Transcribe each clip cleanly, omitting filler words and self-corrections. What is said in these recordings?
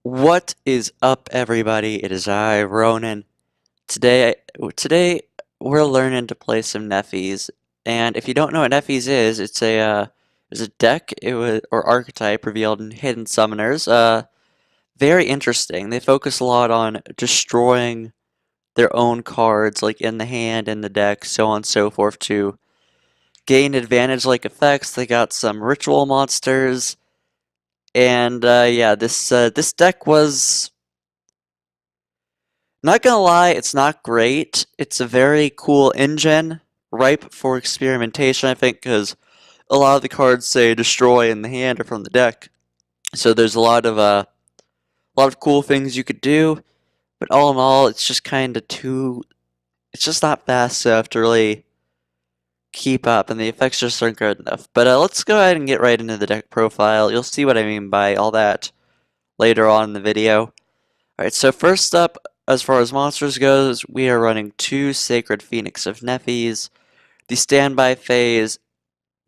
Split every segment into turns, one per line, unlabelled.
What is up, everybody? It is I, Ronin. Today we're learning to play some nephthys, and if you don't know what nephthys is, it's a deck or archetype revealed in Hidden Summoners. Very interesting. They focus a lot on destroying their own cards, like in the hand, in the deck, so on and so forth, to gain advantage-like effects. They got some ritual monsters, and yeah, this deck was. Not gonna lie, it's not great. It's a very cool engine, ripe for experimentation, I think, because a lot of the cards say destroy in the hand or from the deck. So there's a lot of cool things you could do, but all in all, it's just kind of too. It's just not fast enough to really keep up, and the effects just aren't good enough. But let's go ahead and get right into the deck profile. You'll see what I mean by all that later on in the video. Alright, so first up, as far as monsters goes, we are running two Sacred Phoenix of Nephthys. The standby phase,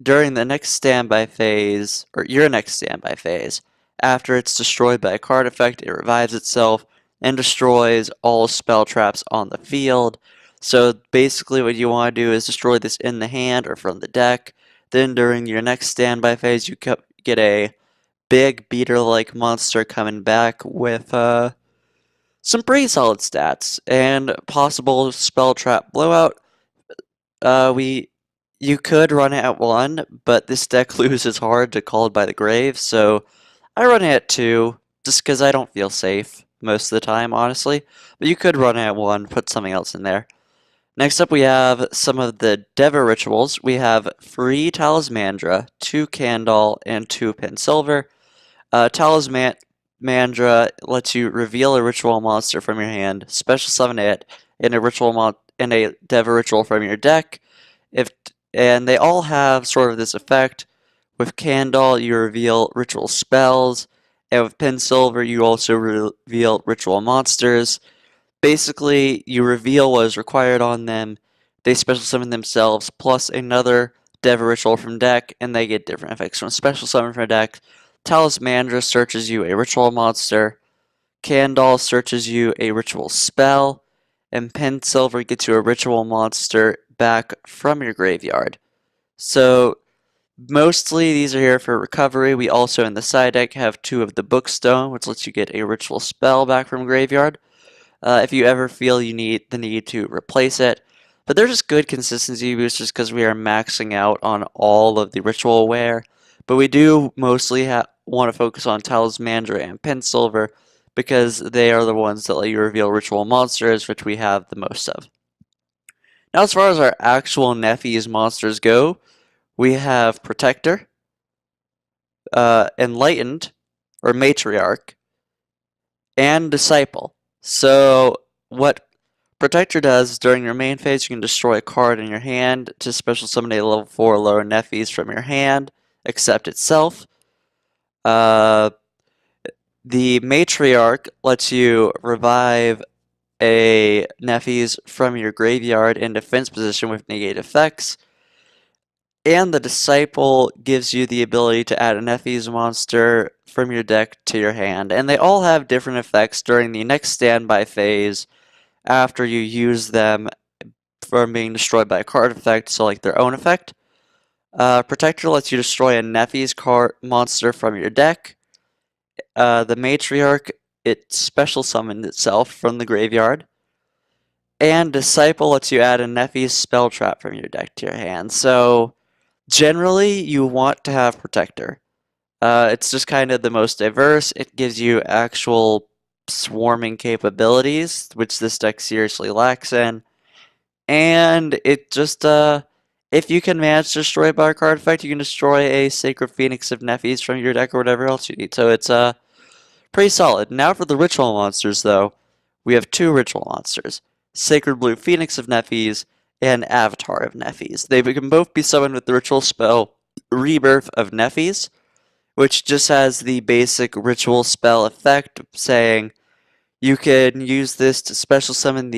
during the next standby phase, or your next standby phase, after it's destroyed by a card effect, it revives itself and destroys all spell traps on the field. So basically what you want to do is destroy this in the hand or from the deck. Then during your next standby phase, you get a big beater-like monster coming back with some pretty solid stats and possible spell trap blowout. You could run it at 1, but this deck loses hard to Called by the Grave, so I run it at 2 just because I don't feel safe most of the time, honestly. But you could run it at 1, put something else in there. Next up, we have some of the Deva rituals. We have 3 Talismandra, 2 Candle, and 2 Pin Silver. Talismandra lets you reveal a ritual monster from your hand, special summon it, in a Deva ritual from your deck. And they all have sort of this effect. With Candle, you reveal ritual spells, and with Pin Silver, you also reveal ritual monsters. Basically, you reveal what is required on them, they special summon themselves, plus another Deva ritual from deck, and they get different effects from special summon from deck. Talismandra searches you a ritual monster, Candle searches you a ritual spell, and Pin Silver gets you a ritual monster back from your graveyard. So, mostly these are here for recovery. We also, in the side deck, have 2 of the Bookstone, which lets you get a ritual spell back from graveyard. If you ever feel you need the need to replace it. But they're just good consistency boosters because we are maxing out on all of the ritual wear. But we do mostly want to focus on Talismandra and Pin Silver because they are the ones that let you reveal ritual monsters, which we have the most of. Now, as far as our actual Nephthys monsters go, we have Protector, Enlightened, or Matriarch, and Disciple. So, what Protector does during your main phase, you can destroy a card in your hand to special summon a level 4 lower Nephthys from your hand, except itself. The Matriarch lets you revive a Nephthys from your graveyard in defense position with negate effects. And the Disciple gives you the ability to add a Nephthys monster from your deck to your hand. And they all have different effects during the next standby phase after you use them from being destroyed by a card effect, so like their own effect. Protector lets you destroy a Nephthys card monster from your deck. The Matriarch, it special summons itself from the graveyard. And Disciple lets you add a Nephthys spell trap from your deck to your hand. So, generally, you want to have Protector. It's just kind of the most diverse. It gives you actual swarming capabilities, which this deck seriously lacks in. And it just, if you can manage to destroy by a card effect, you can destroy a Sacred Phoenix of Nephthys from your deck or whatever else you need. So it's, pretty solid. Now for the ritual monsters, though, we have 2 ritual monsters. Sacred Blue Phoenix of Nephthys and Avatar of Nephthys. They can both be summoned with the ritual spell Rebirth of Nephthys, which just has the basic ritual spell effect saying you can use this to special summon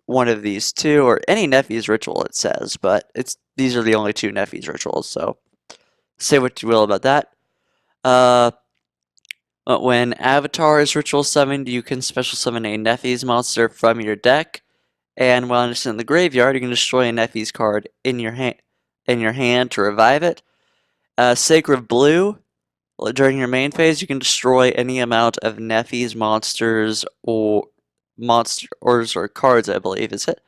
one of these 2 or any Nephthys ritual, it says, but these are the only 2 Nephthys rituals, so say what you will about that. When Avatar is ritual summoned, you can special summon a nephthys monster from your deck, and while it's in the graveyard, you can destroy a nephthys card in your hand to revive it. Sacred Blue, during your main phase, you can destroy any amount of nephthys monsters or cards, I believe, is it?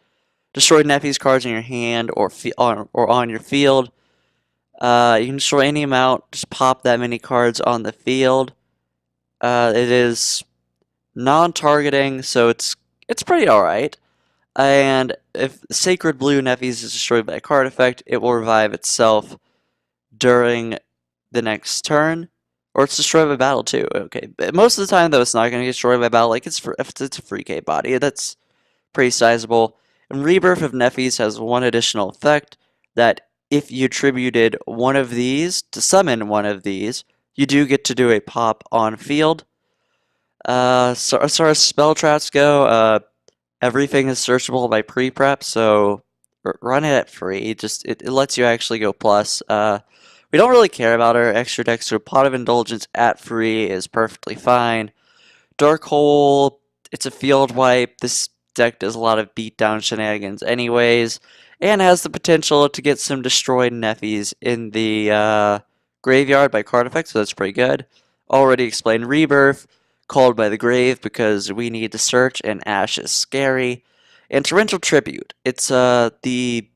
Destroy nephthys cards in your hand or on your field. You can destroy any amount, just pop that many cards on the field. It is non-targeting, so it's pretty alright. And if Sacred Blue Nephthys is destroyed by a card effect, it will revive itself during the next turn. Or it's destroyed by battle too. Okay, but most of the time though, it's not going to get destroyed by battle. Like if it's a free K body, that's pretty sizable. And Rebirth of Nephthys has one additional effect that if you attributed one of these to summon one of these, you do get to do a pop on field. So as far as spell traps go, everything is searchable by pre-prep, so run it at free. It lets you actually go plus. We don't really care about our extra decks, so Pot of Indulgence at free is perfectly fine. Dark Hole, it's a field wipe. This deck does a lot of beatdown shenanigans anyways, and has the potential to get some destroyed Nephthys in the graveyard by card effects, so that's pretty good. Already explained Rebirth, called by the grave because we need to search and Ash is scary. And Torrential Tribute, it's the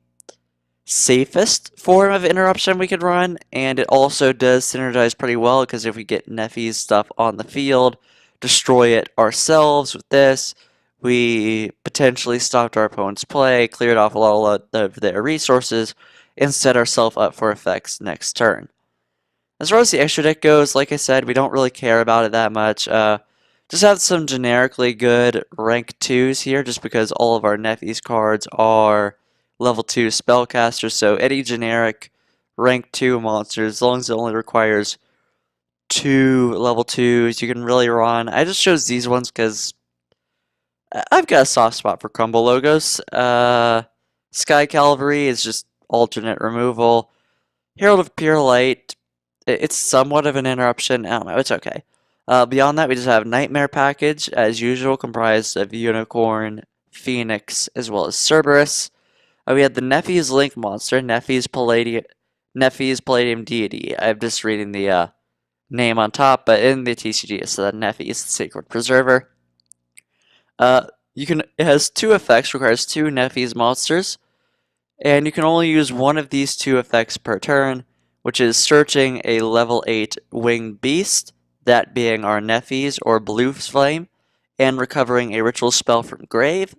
safest form of interruption we could run, and it also does synergize pretty well because if we get Nephthys stuff on the field, destroy it ourselves with this, we potentially stopped our opponent's play, cleared off a lot of their resources, and set ourselves up for effects next turn. As far as the extra deck goes, like I said, we don't really care about it that much. Just have some generically good rank 2s here, just because all of our Nephthys cards are level 2 spellcasters, so any generic rank 2 monster, as long as it only requires 2 level 2s, you can really run. I just chose these ones because I've got a soft spot for combo logos. Sky Cavalry is just alternate removal. Herald of Pure Light, it's somewhat of an interruption. I don't know, it's okay. Beyond that, we just have Nightmare Package, as usual, comprised of Unicorn, Phoenix, as well as Cerberus. We had the Nephthys Link monster, Nephthys Palladium Deity. I'm just reading the name on top, but in the TCG it's the Nephthys, the Sacred Preserver. It has 2 effects, requires 2 Nephthys monsters, and you can only use one of these 2 effects per turn, which is searching a level 8 winged beast, that being our Nephthys or Blue Flame, and recovering a ritual spell from grave.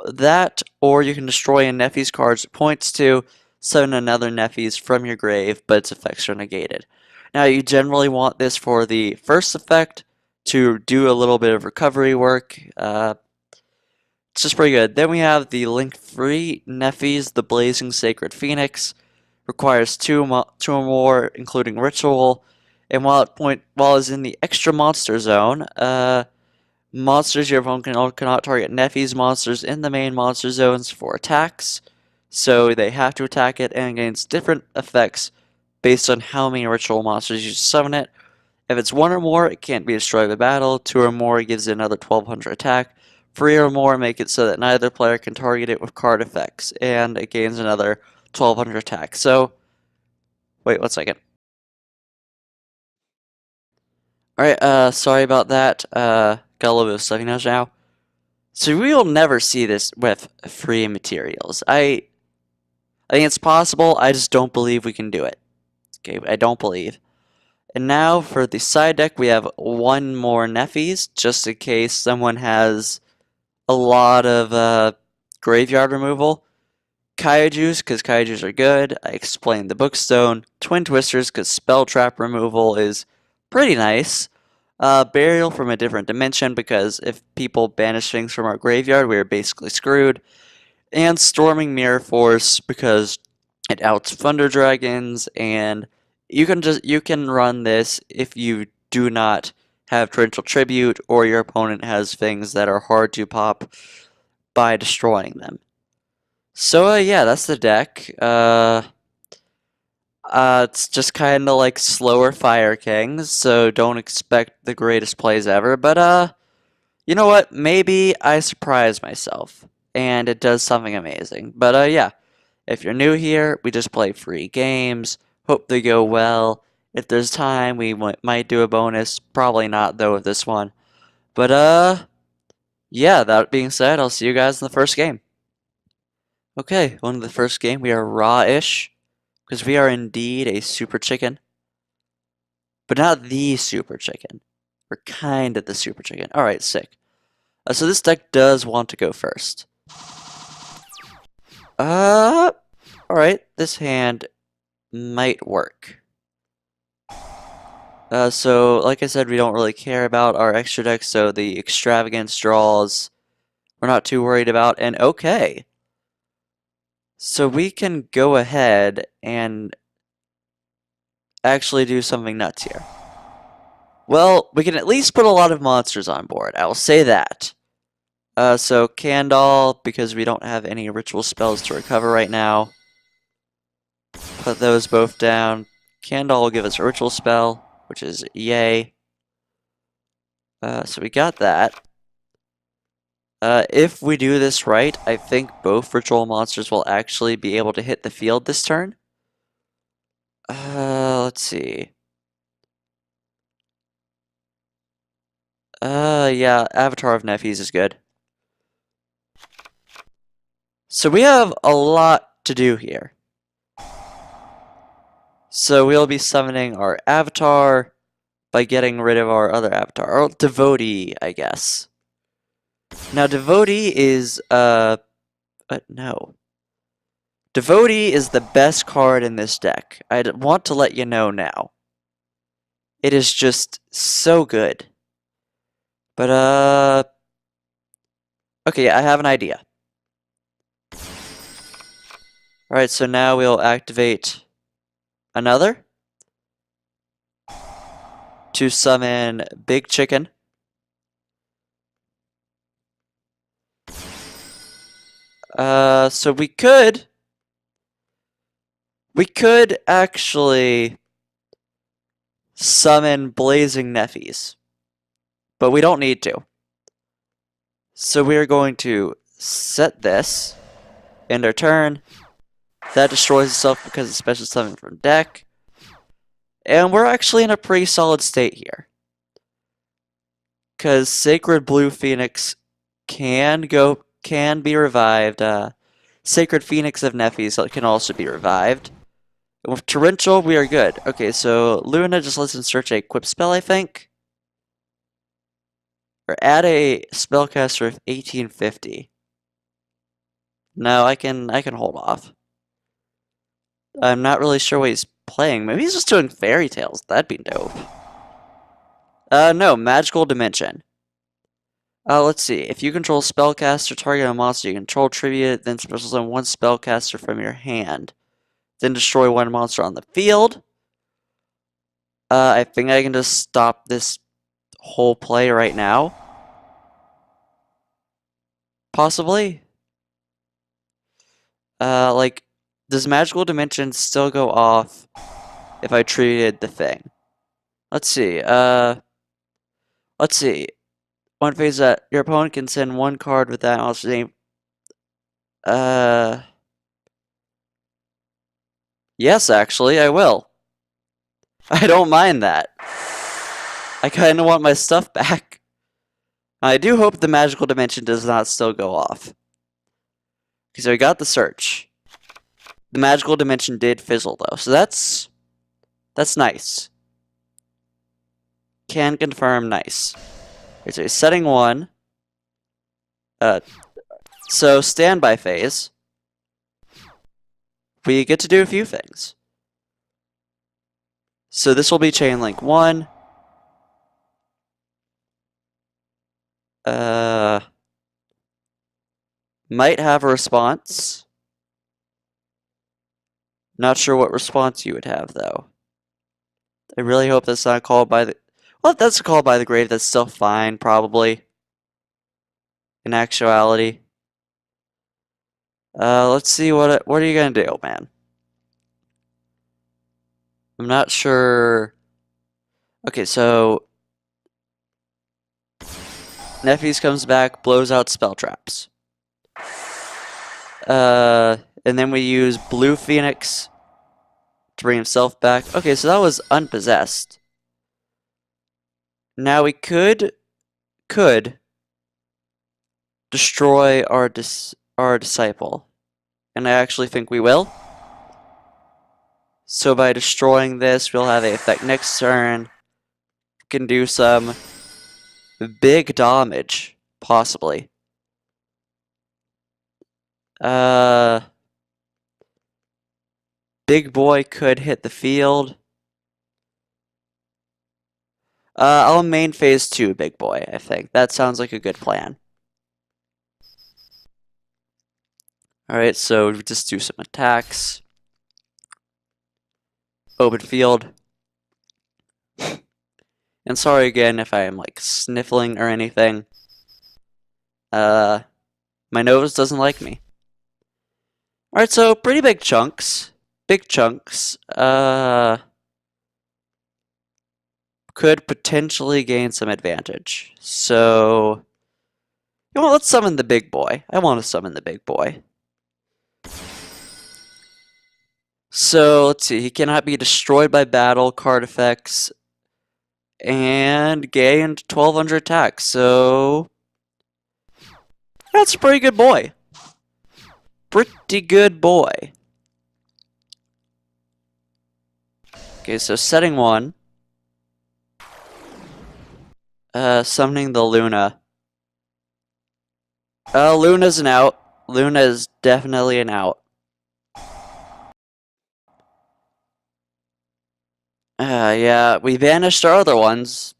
That, or you can destroy a Nephthys card's points to, summon another Nephthys from your grave, but its effects are negated. Now, you generally want this for the first effect to do a little bit of recovery work. It's just pretty good. Then we have the link-free Nephthys, the Blazing Sacred Phoenix. Requires 2 or more, including Ritual. And while it's in the extra monster zone, monsters your opponent cannot target Nephthys monsters in the main monster zones for attacks. So they have to attack it and against different effects based on how many ritual monsters you summon it. If it's 1 or more, it can't be destroyed by battle. 2 or more gives it another 1200 attack. 3 or more make it so that neither player can target it with card effects, and it gains another 1200 attack. So, wait 1 second. Alright, sorry about that. Got a little bit of stuffy nose now. So we will never see this with free materials. I think it's possible, I just don't believe we can do it. Okay, I don't believe. And now for the side deck, we have 1 more Nephthys, just in case someone has a lot of graveyard removal. Kaijus, because Kaijus are good. I explained the Bookstone. Twin Twisters, because spell trap removal is pretty nice. Burial from a different dimension, because if people banish things from our graveyard, we are basically screwed. And Storming Mirror Force, because it outs Thunder Dragons, and you can run this if you do not have Torrential Tribute, or your opponent has things that are hard to pop by destroying them. So yeah, that's the deck. It's just kind of like slower Fire Kings, so don't expect the greatest plays ever. But you know what? Maybe I surprise myself, and it does something amazing. But yeah, if you're new here, we just play free games. Hope they go well. If there's time, we might do a bonus. Probably not though with this one. But yeah. That being said, I'll see you guys in the first game. Okay, on to the first game. We are raw-ish because we are indeed a super chicken. But not the super chicken. We're kind of the super chicken. Alright, sick. So this deck does want to go first. Alright, this hand might work. So, like I said, we don't really care about our extra decks, so the extravagance draws we're not too worried about, and okay. So we can go ahead and actually do something nuts here. Well, we can at least put a lot of monsters on board, I will say that. So Candle, because we don't have any ritual spells to recover right now. Put those both down. Candle will give us a ritual spell, which is yay. So we got that. If we do this right, I think both ritual monsters will actually be able to hit the field this turn. Let's see. Yeah, Avatar of Nephthys is good. So we have a lot to do here. So we'll be summoning our Avatar by getting rid of our other Avatar, or Devotee, I guess. Now, Devotee is, no. Devotee is the best card in this deck. I want to let you know now. It is just so good. But, okay, I have an idea. Alright, so now we'll activate another to summon Big Chicken. So we could actually summon Blazing Nephthys, but we don't need to. So we're going to set this, end our turn. That destroys itself because it's special summon from deck. And we're actually in a pretty solid state here. Because Sacred Blue Phoenix can be revived. Sacred Phoenix of Nephthys can also be revived. And with Torrential, we are good. Okay, so Luna just lets us search a equip spell, I think. Or add a spellcaster of 1850. No, I can hold off. I'm not really sure what he's playing. Maybe he's just doing fairy tales. That'd be dope. No, Magical Dimension. Let's see. If you control spellcaster, target a monster you control, tribute, then special summon one spellcaster from your hand. Then destroy one monster on the field. I think I can just stop this whole play right now. Possibly. Like, does Magical Dimension still go off if I treated the thing? Let's see. Let's see. One phase that your opponent can send one card with that monster's name. Yes, actually, I will. I don't mind that. I kind of want my stuff back. I do hope the Magical Dimension does not still go off. Because I got the search. The Magical Dimension did fizzle, though, so that's nice. Can confirm, nice. Okay, so setting 1. So standby phase. We get to do a few things. So this will be chain link 1. Might have a response. Not sure what response you would have, though. I really hope that's not called by the... Well, if that's called by the grave, that's still fine, probably. In actuality. Let's see, what are you gonna do, man? I'm not sure. Okay, so nephthys comes back, blows out spell traps. And then we use Blue Phoenix to bring himself back. Okay, so that was unpossessed. Now we could destroy our disciple, and I actually think we will. So by destroying this, we'll have an effect next turn. We can do some big damage, possibly. Big boy could hit the field. I'll main phase 2 big boy, I think. That sounds like a good plan. Alright, so just do some attacks. Open field. And sorry again if I am like sniffling or anything. My nose doesn't like me. Alright, so pretty big chunks. Big chunks. Could potentially gain some advantage. So, you know, let's summon the big boy. I want to summon the big boy. So, let's see. He cannot be destroyed by battle, card effects, and gained 1200 attack. So, that's a pretty good boy. Pretty good boy. Okay, so setting 1. Summoning the Luna. Luna's an out. Luna is definitely an out. Yeah, we banished our other ones.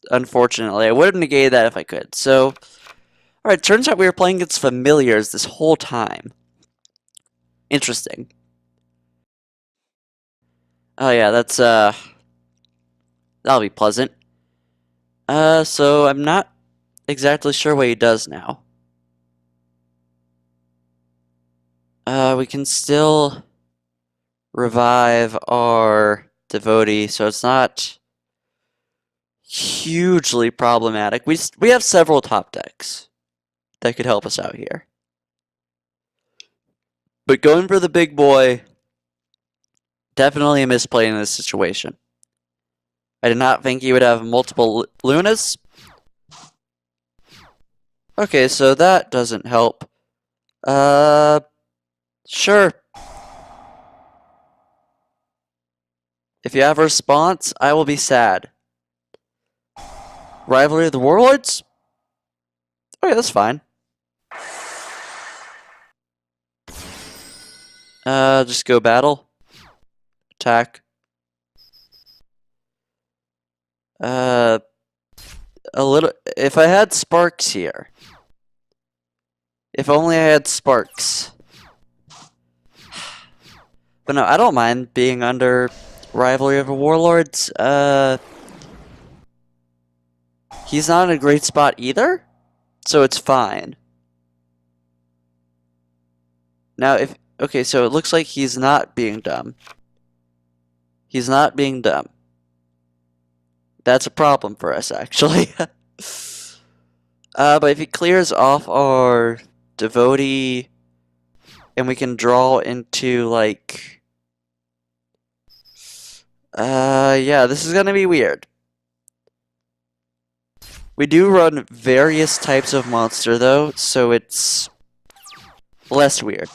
Unfortunately, I would have negated that if I could. So, alright, turns out we were playing against familiars this whole time. Interesting. Oh yeah, that's, that'll be pleasant. So I'm not exactly sure what he does now. We can still revive our devotee, so it's not hugely problematic. We have several top decks that could help us out here. But going for the big boy, definitely a misplay in this situation. I did not think he would have multiple Lunas. Okay, so that doesn't help. Sure. If you have a response, I will be sad. Rivalry of the Warlords? Okay, that's fine. Just go battle. Attack. A little. If I had sparks here. If only I had sparks. But no, I don't mind being under Rivalry of the Warlords. He's not in a great spot either, so it's fine. Now, okay, so it looks like he's not being dumb. He's not being dumb. That's a problem for us, actually. But if he clears off our devotee, and we can draw into, like... yeah, this is gonna be weird. We do run various types of monster, though, so it's less weird.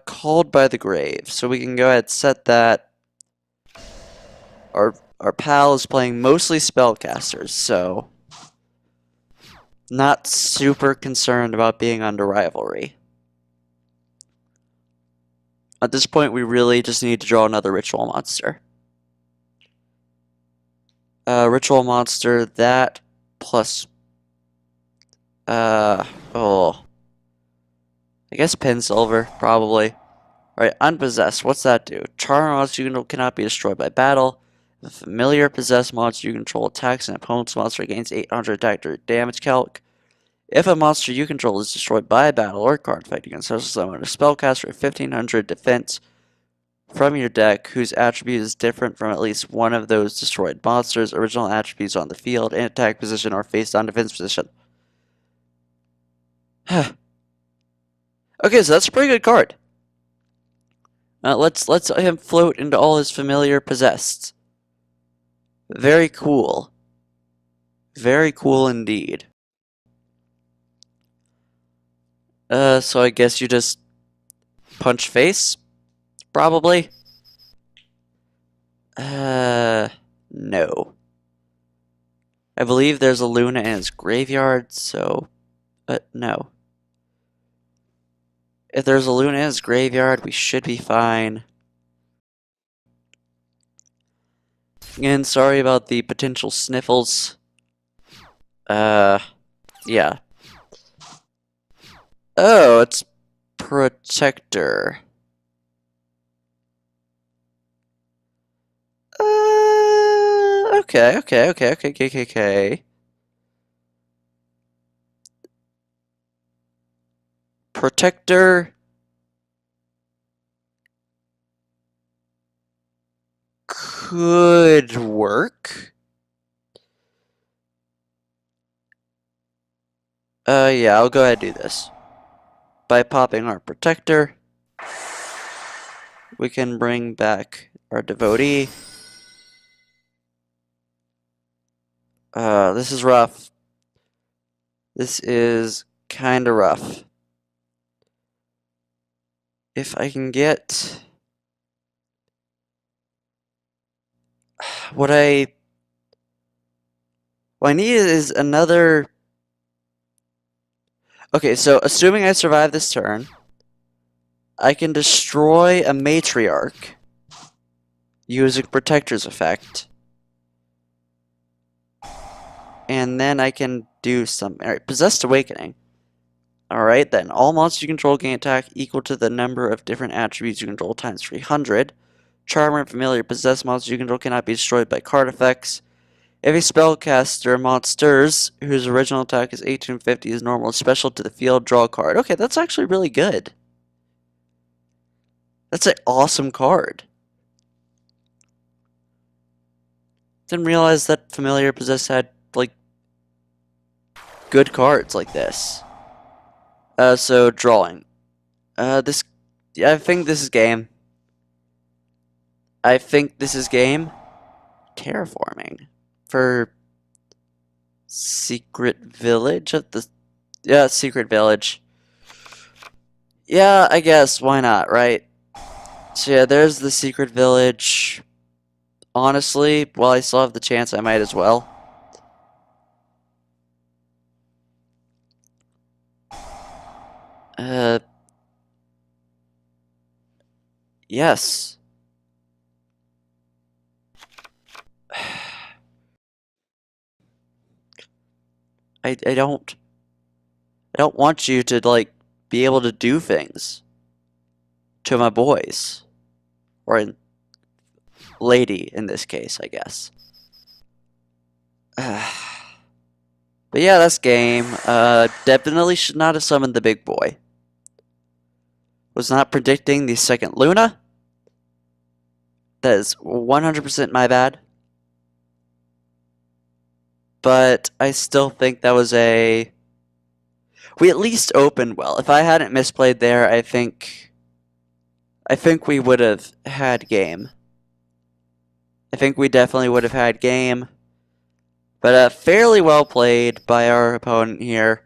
Called by the Grave. So we can go ahead and set that. Our pal is playing mostly spellcasters, so not super concerned about being under rivalry. At this point, we really just need to draw another ritual monster. Ritual monster, that plus oh, I guess Pen Silver, probably. Alright, Unpossessed, what's that do? Charm monster you cannot be destroyed by battle. The familiar possessed monster you control attacks an opponent's monster gains 800 attack or damage calc. If a monster you control is destroyed by a battle or card effect, you can special summon a spellcaster at 1500 defense from your deck whose attribute is different from at least one of those destroyed monsters' original attributes on the field in attack position or face down defense position. Okay, so that's a pretty good card. Let's let him float into all his familiar possessed. Very cool. Very cool indeed. So I guess you just punch face? Probably. No. I believe there's a Luna in his graveyard, so... no. If there's a Luna in his graveyard, we should be fine. Again, sorry about the potential sniffles. Yeah. Oh, it's Protector. Okay. Protector could work. Yeah, I'll go ahead and do this. By popping our Protector, we can bring back our Devotee. This is rough. This is kinda rough. If I can get... What I need is another... Okay, so assuming I survive this turn, I can destroy a Matriarch using Protector's effect. And then I can do some... Alright, Possessed Awakening. Alright, then. All monsters you control gain attack equal to the number of different attributes you control times 300. Charmer and Familiar possessed monsters you control cannot be destroyed by card effects. If a spellcaster monsters whose original attack is 1850 is normal and special to the field, draw a card. Okay, that's actually really good. That's an awesome card. Didn't realize that Familiar Possessed had, like, good cards like this. So drawing. I think this is game. Terraforming. For Secret Village of the... Yeah, Secret Village. Yeah, I guess. Why not, right? So yeah, there's the Secret Village. Honestly, while I still have the chance, I might as well. Yes. I don't want you to, like, be able to do things to my boys. Or lady, in this case, I guess. But yeah, that's game. Definitely should not have summoned the big boy. Was not predicting the second Luna. That is 100% my bad. But I still think that was a... We at least opened well. If I hadn't misplayed there, I think we would have had game. I think we definitely would have had game. But fairly well played by our opponent here.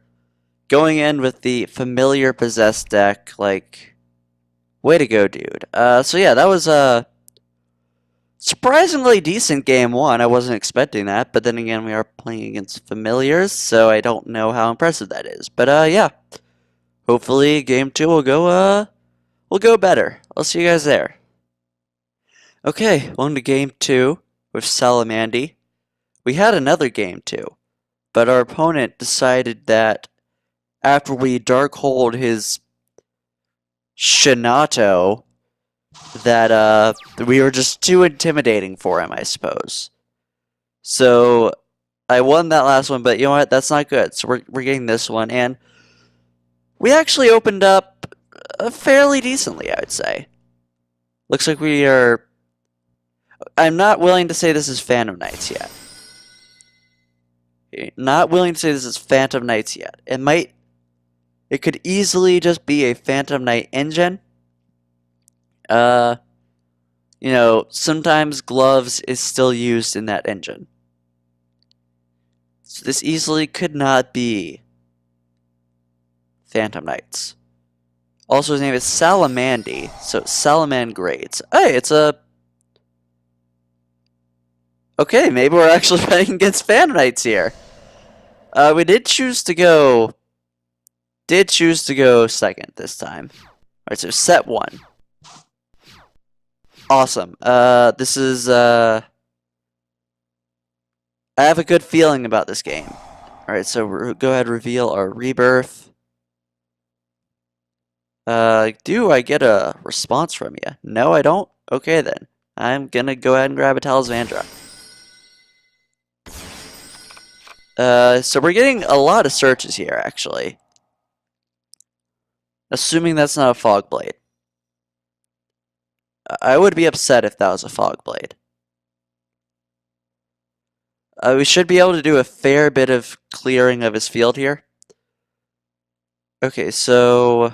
Going in with the Familiar Possessed deck, like... Way to go, dude. So yeah, that was a surprisingly decent game one. I wasn't expecting that, but then again, we are playing against familiars, so I don't know how impressive that is. But yeah, hopefully game two will go better. I'll see you guys there. Okay, on to game two with Salamandy. We had another game two, but our opponent decided that after we Darkhold his Shinato, that we were just too intimidating for him, I suppose. So I won that last one, but you know what? That's not good. So we're getting this one, and we actually opened up fairly decently, I would say. Looks like we are... I'm not willing to say this is Phantom Knights yet. Not willing to say this is Phantom Knights yet. It could easily just be a Phantom Knight engine. You know, sometimes gloves is still used in that engine. So this easily could not be Phantom Knights. Also, his name is Salamandy, so Salaman grades. Hey, it's a... Okay, maybe we're actually playing against Phantom Knights here. We did choose to go second this time. Alright, so set 1. Awesome. This is, I have a good feeling about this game. Alright, so go ahead and reveal our rebirth. Do I get a response from you? No, I don't? Okay then. I'm gonna go ahead and grab a Talismandra. So we're getting a lot of searches here, actually. Assuming that's not a fog blade. I would be upset if that was a fog blade. We should be able to do a fair bit of clearing of his field here. Okay, so...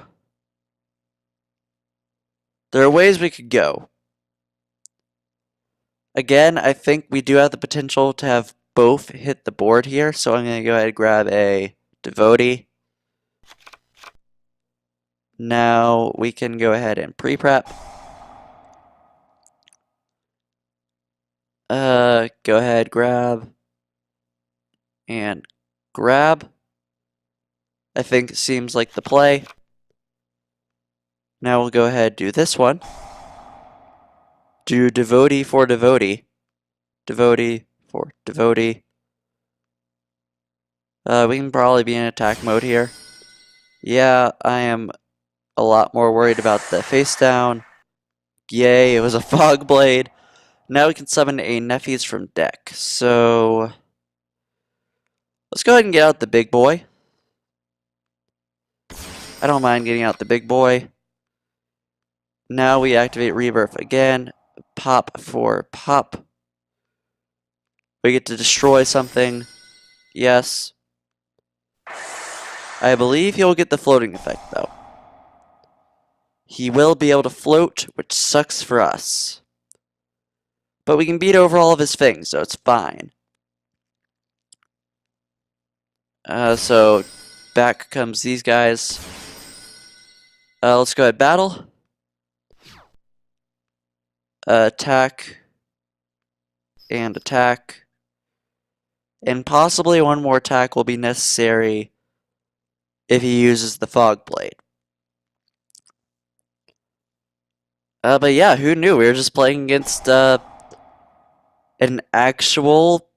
there are ways we could go. Again, I think we do have the potential to have both hit the board here, so I'm going to go ahead and grab a Devotee. Now we can go ahead and pre-prep. Go ahead, grab, and grab. I think it seems like the play. Now we'll go ahead and do this one. Do Devotee for Devotee. Devotee for Devotee. We can probably be in attack mode here. Yeah, I am a lot more worried about the face down. Yay, it was a fog blade. Now we can summon a nephthys from deck. So let's go ahead and get out the big boy. I don't mind getting out the big boy. Now we activate Rebirth again. Pop for pop. We get to destroy something. Yes. I believe he'll get the floating effect, though. He will be able to float, which sucks for us. But we can beat over all of his things, so it's fine. So back comes these guys. Let's go ahead, battle. Attack. And attack. And possibly one more attack will be necessary if he uses the fog blade. But yeah, who knew? We were just playing against an actual...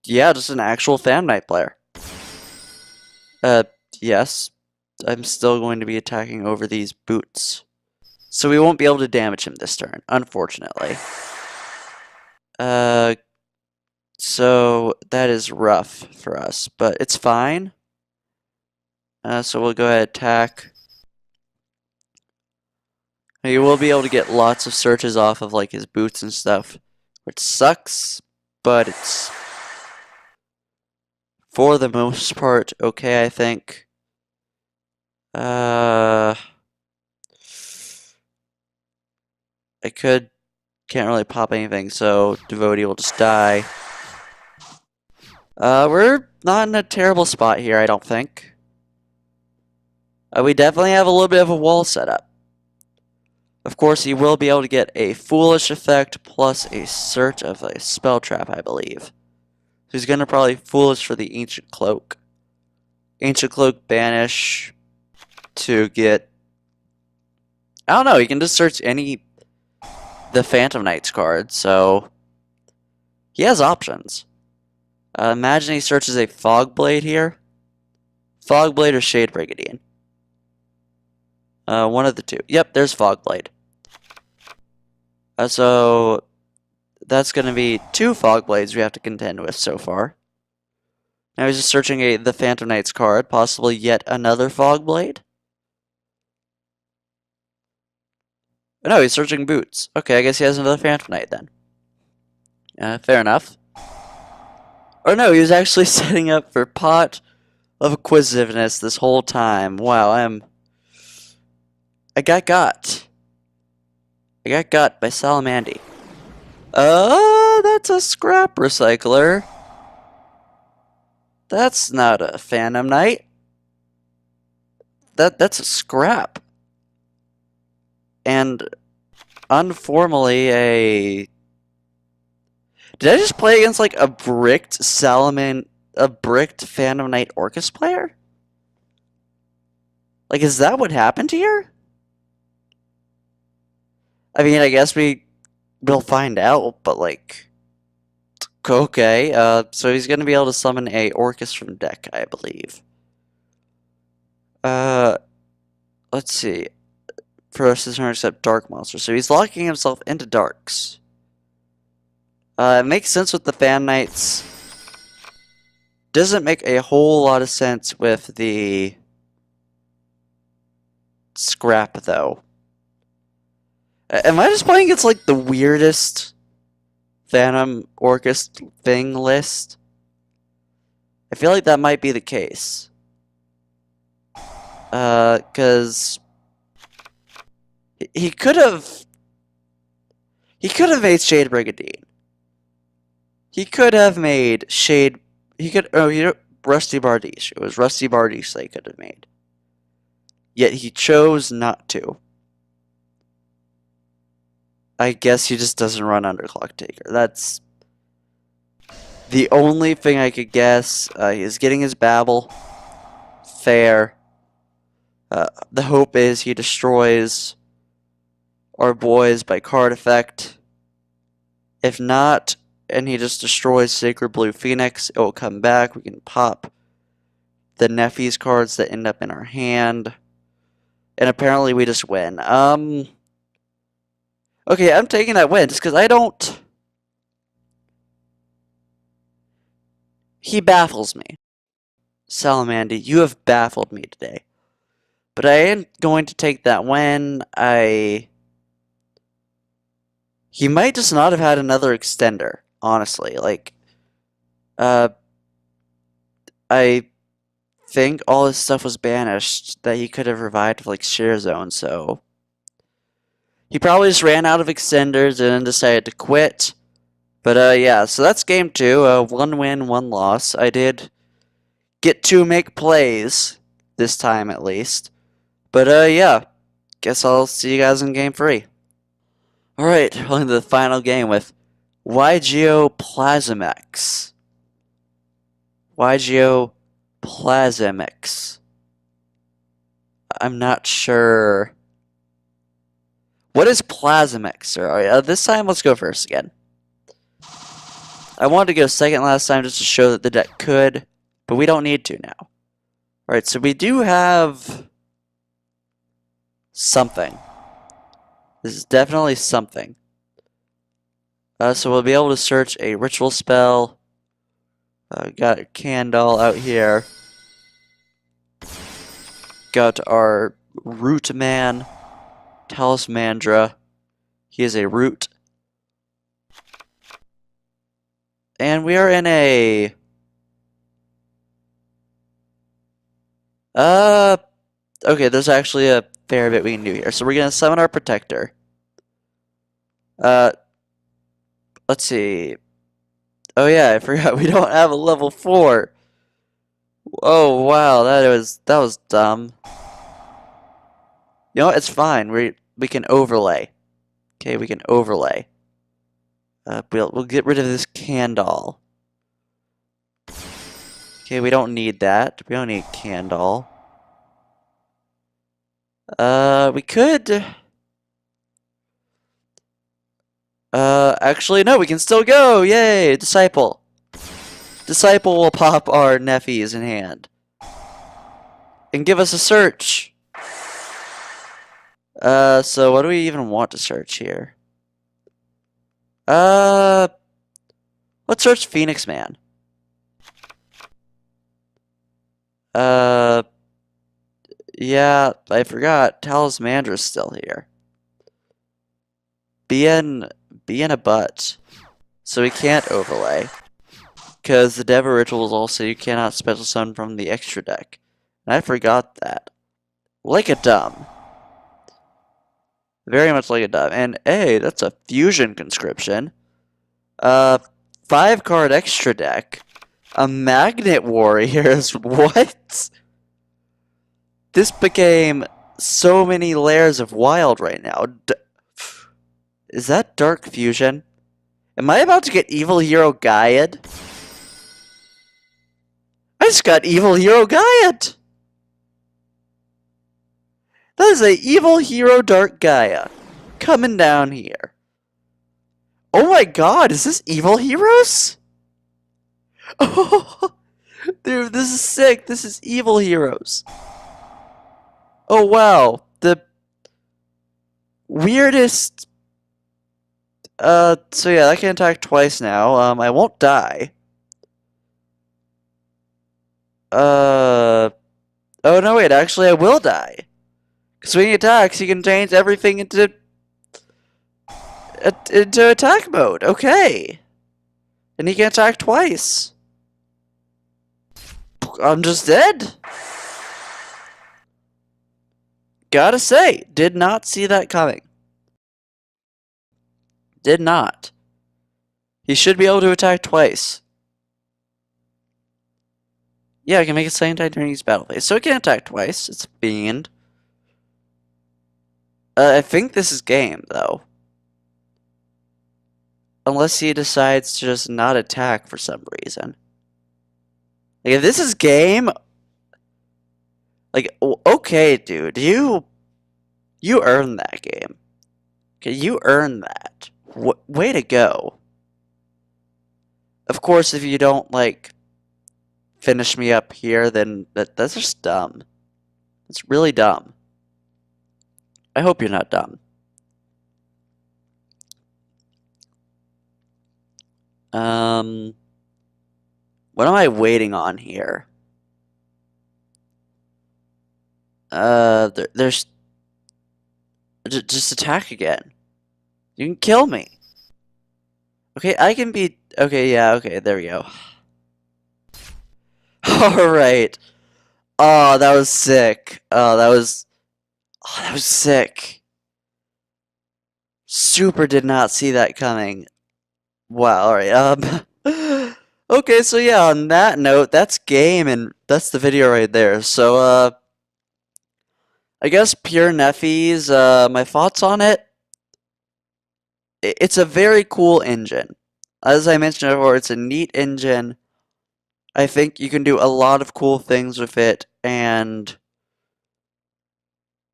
yeah, just an actual Phantom Knight player. Yes. I'm still going to be attacking over these boots. So we won't be able to damage him this turn, unfortunately. So that is rough for us, but it's fine. So we'll go ahead and attack. You will be able to get lots of searches off of like his boots and stuff, which sucks, but it's for the most part okay, I think. I can't really pop anything, so Devotee will just die. We're not in a terrible spot here, I don't think. We definitely have a little bit of a wall set up. Of course, he will be able to get a Foolish effect plus a search of a spell trap, I believe. So he's going to probably Foolish for the Ancient Cloak. Ancient Cloak banish to get... I don't know, he can just search the Phantom Knights card, so he has options. Imagine he searches a Fog Blade here. Fog Blade or Shade Brigadier. One of the two. Yep, there's Fog Blade. So that's going to be 2 Fog Blades we have to contend with so far. Now he's just searching the Phantom Knights card, possibly yet another Fog Blade. Oh, no, he's searching boots. Okay, I guess he has another Phantom Knight then. Fair enough. Or no, he was actually setting up for Pot of Acquisitiveness this whole time. Wow, I got got. I got got by Salamandy. That's a scrap recycler. That's not a Phantom Knight. That's a scrap. And unformally a... Did I just play against like a bricked Phantom Knight Orcus player? Like, is that what happened here? I mean, I guess we'll find out, but like, okay. So he's gonna be able to summon a Orcus from deck, I believe. Let's see. First is except Dark Monster, so he's locking himself into Darks. It makes sense with the Fan Knights. Doesn't make a whole lot of sense with the scrap, though. Am I just playing against, like, the weirdest Phantom Orcus thing list? I feel like that might be the case. Because he could have made Shade Brigandine. He could have made Shade... Rusty Bardiche. It was Rusty Bardiche they could have made. Yet he chose not to. I guess he just doesn't run Underclock Taker. That's the only thing I could guess. He's getting his Babble. Fair. The hope is he destroys our boys by card effect. If not, and he just destroys Sacred Blue Phoenix, it will come back. We can pop the nephthys cards that end up in our hand. And apparently we just win. Okay, I'm taking that win just because I don't... He baffles me. Salamandy, you have baffled me today. But I am going to take that win. He might just not have had another extender, honestly. Like, I think all his stuff was banished that he could have revived with, like, Sheer Zone, so... He probably just ran out of extenders and then decided to quit. But, yeah, so that's game 2. 1 win, 1 loss. I did get to make plays, this time at least. But, yeah, guess I'll see you guys in game 3. Alright, on to the final game with YGO Plasmax. YGO Plasmax. I'm not sure. What is Plasmax? Alright, this time let's go first again. I wanted to go second last time just to show that the deck could, but we don't need to now. Alright, so we do have something. This is definitely something. So we'll be able to search a ritual spell. Got a Candle out here. Got our Root Man, Talismandra. He is a root. And we are in a... Okay, there's actually a fair bit we can do here. So we're going to summon our Protector. Let's see. Oh yeah, I forgot we don't have a level 4. Oh wow, that was dumb. You know what? It's fine. We can overlay. Okay, we can overlay. We'll get rid of this Candle. Okay, we don't need that. We don't need Candle. We could... actually, no, we can still go! Yay! Disciple. Disciple will pop our nephthys in hand. And give us a search. So what do we even want to search here? Let's search Phoenix Man. Yeah, I forgot. Talismandra's still here. being a butt. So we can't overlay. Because the Deva rituals also you cannot special summon from the extra deck. And I forgot that. Like a dumb. Very much like a dumb. And hey, that's a fusion conscription. 5-card extra deck. A magnet warriors. What? This became so many layers of wild right now. Is that Dark Fusion? Am I about to get Evil Hero Gaiad? I just got Evil Hero Gaiad! That is a Evil Hero Dark Gaia. Coming down here. Oh my god, is this Evil Heroes? Oh, dude, this is sick. This is Evil Heroes. Oh wow, the weirdest. So yeah, I can attack twice now. I won't die. Oh no, wait, actually I will die. Because when he attacks, he can change everything into attack mode. Okay. And he can attack twice. I'm just dead. Gotta say, did not see that coming. Did not. He should be able to attack twice. Yeah, I can make a second attack during his battle phase. So it can attack twice. It's a fiend. I think this is game, though. Unless he decides to just not attack for some reason. Like, if this is game... Like, okay, dude. You earned that game. Okay, you earned that. Way to go. Of course, if you don't, like, finish me up here, then that's just dumb. It's really dumb. I hope you're not dumb. What am I waiting on here? There's... Just attack again. You can kill me. Okay, I can be... Okay, yeah, okay, there we go. Alright. Oh, that was sick. Oh, that was sick. Super did not see that coming. Wow, alright, okay, so yeah, on that note, that's game, and that's the video right there. So, I guess Pure Nephthys, my thoughts on it? It's a very cool engine. As I mentioned before, it's a neat engine. I think you can do a lot of cool things with it, and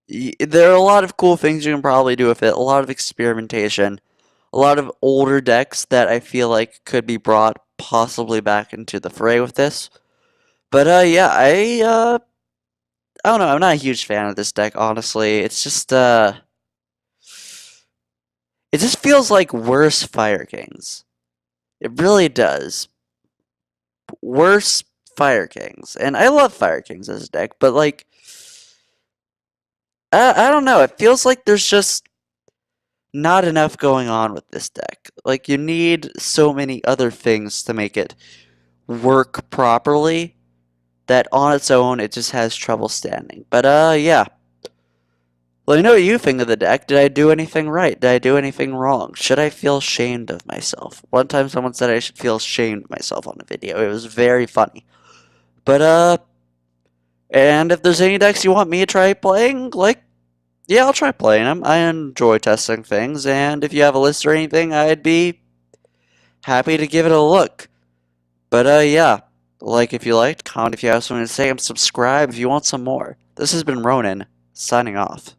there are a lot of cool things you can probably do with it, a lot of experimentation, a lot of older decks that I feel like could be brought possibly back into the fray with this. But yeah, I don't know, I'm not a huge fan of this deck, honestly. It's just it just feels like worse Fire Kings. It really does. Worse Fire Kings. And I love Fire Kings as a deck, but like I don't know, it feels like there's just not enough going on with this deck. Like, you need so many other things to make it work properly that on its own it just has trouble standing. But yeah. Let me know what you think of the deck. Did I do anything right? Did I do anything wrong? Should I feel ashamed of myself? One time someone said I should feel ashamed of myself on a video. It was very funny. But and if there's any decks you want me to try playing, like, yeah, I'll try playing them. I enjoy testing things, and if you have a list or anything, I'd be happy to give it a look. But yeah, like if you liked, comment if you have something to say, and subscribe if you want some more. This has been Ronin, signing off.